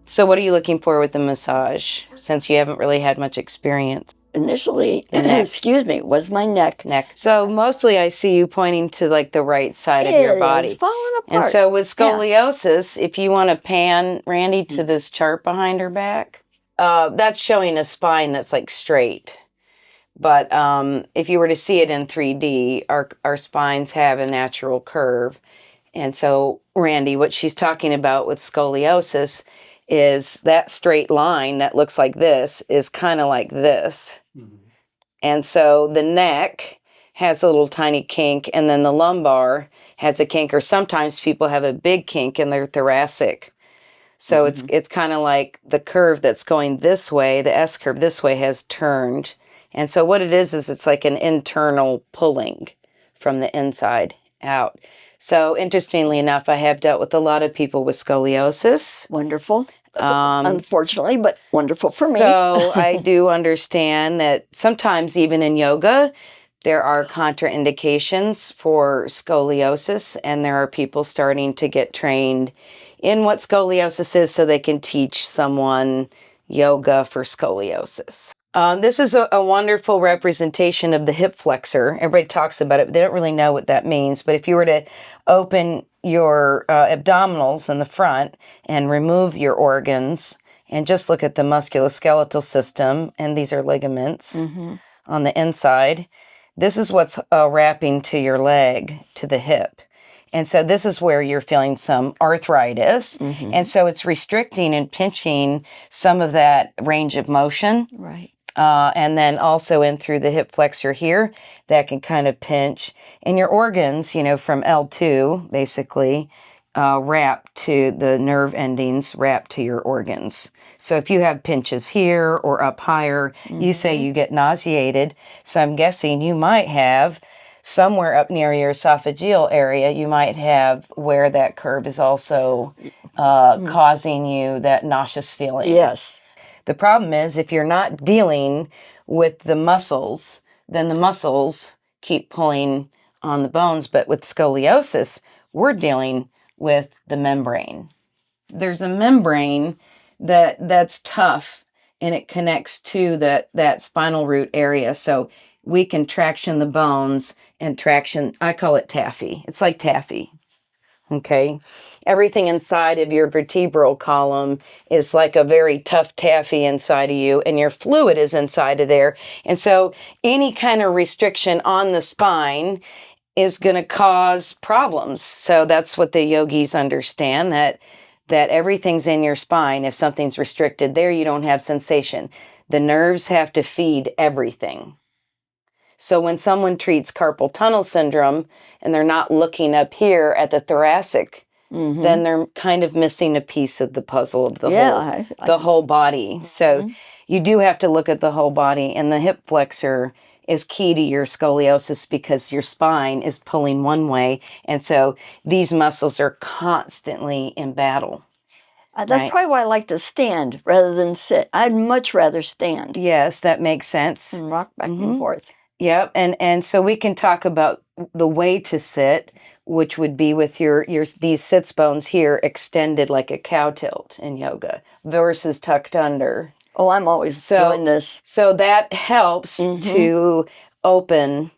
So what are you looking for with the massage, since you haven't really had much experience? Initially, excuse me, was my neck. So mostly I see you pointing to like the right side of your body. It is falling apart. And so with scoliosis, if you want to pan Randy to this chart behind her back, that's showing a spine that's like straight. But if you were to see it in 3D, our spines have a natural curve. And so, Randy, what she's talking about with scoliosis is that straight line that looks like this is kind of like this. Mm-hmm. And so the neck has a little tiny kink, and then the lumbar has a kink, or sometimes people have a big kink in their thoracic. So it's kind of like the curve that's going this way, the S curve this way has turned. And so what it is it's like an internal pulling from the inside out. So interestingly enough, I have dealt with a lot of people with scoliosis. Wonderful. Unfortunately, but wonderful for me. So I do understand that sometimes even in yoga, there are contraindications for scoliosis, and there are people starting to get trained in what scoliosis is so they can teach someone yoga for scoliosis. This is a wonderful representation of the hip flexor. Everybody talks about it, but they don't really know what that means. But if you were to open your abdominals in the front and remove your organs and just look at the musculoskeletal system, and these are ligaments on the inside, this is what's wrapping to your leg, to the hip. And so this is where you're feeling some arthritis. And so it's restricting and pinching some of that range of motion. Right. And then also in through the hip flexor here, that can kind of pinch. And your organs, from L2, basically, wrap to the nerve endings, wrap to your organs. So if you have pinches here or up higher, you say you get nauseated. So I'm guessing you might have somewhere up near your esophageal area, you might have where that curve is also causing you that nauseous feeling. Yes. The problem is if you're not dealing with the muscles, then the muscles keep pulling on the bones. But with scoliosis, we're dealing with the membrane. There's a membrane that's tough, and it connects to that spinal root area. So we can traction the bones and traction, I call it taffy. It's like taffy. Okay. Everything inside of your vertebral column is like a very tough taffy inside of you, and your fluid is inside of there. And so any kind of restriction on the spine is going to cause problems. So that's what the yogis understand, that everything's in your spine. If something's restricted there, you don't have sensation. The nerves have to feed everything. So when someone treats carpal tunnel syndrome and they're not looking up here at the thoracic, then they're kind of missing a piece of the puzzle of the whole body. So you do have to look at the whole body, and the hip flexor is key to your scoliosis because your spine is pulling one way. And so these muscles are constantly in battle. That's probably why I like to stand rather than sit. I'd much rather stand. Yes, that makes sense. And rock back and forth. Yep, and so we can talk about the way to sit, which would be with your these sits bones here extended like a cow tilt in yoga versus tucked under. Oh, I'm always doing this. So that helps to open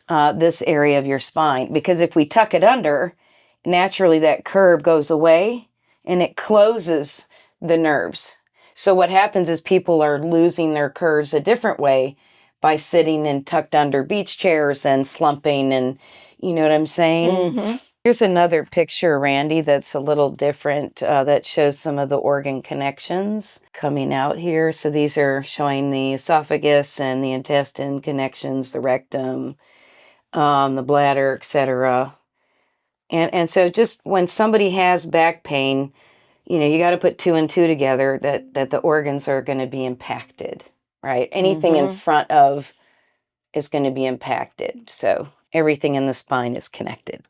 this area of your spine, because if we tuck it under, naturally that curve goes away and it closes the nerves. So what happens is people are losing their curves a different way by sitting in tucked under beach chairs and slumping, and you know what I'm saying? Here's another picture, Randy, that's a little different, that shows some of the organ connections coming out here. So these are showing the esophagus and the intestine connections, the rectum, the bladder, etc. And so just when somebody has back pain, you got to put 2 and 2 together that the organs are going to be impacted. Right? Anything in front of is going to be impacted. So everything in the spine is connected.